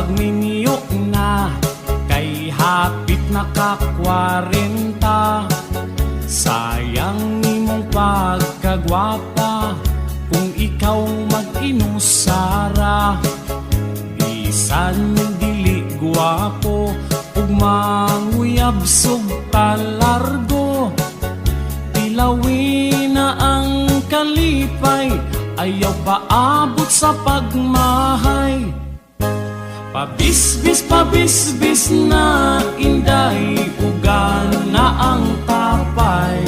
pagminyo na, kay hapit na ka 40. Sayang nimong pagkagwapa, kung ikaw mag-inusara. Bisan dili gwapo, ug manguyab sug talargo. Tilawin na ang kalipay, ayaw paabot sa pagmahay. Pabisbis, pabisbis na inday, ugan na ang tapay.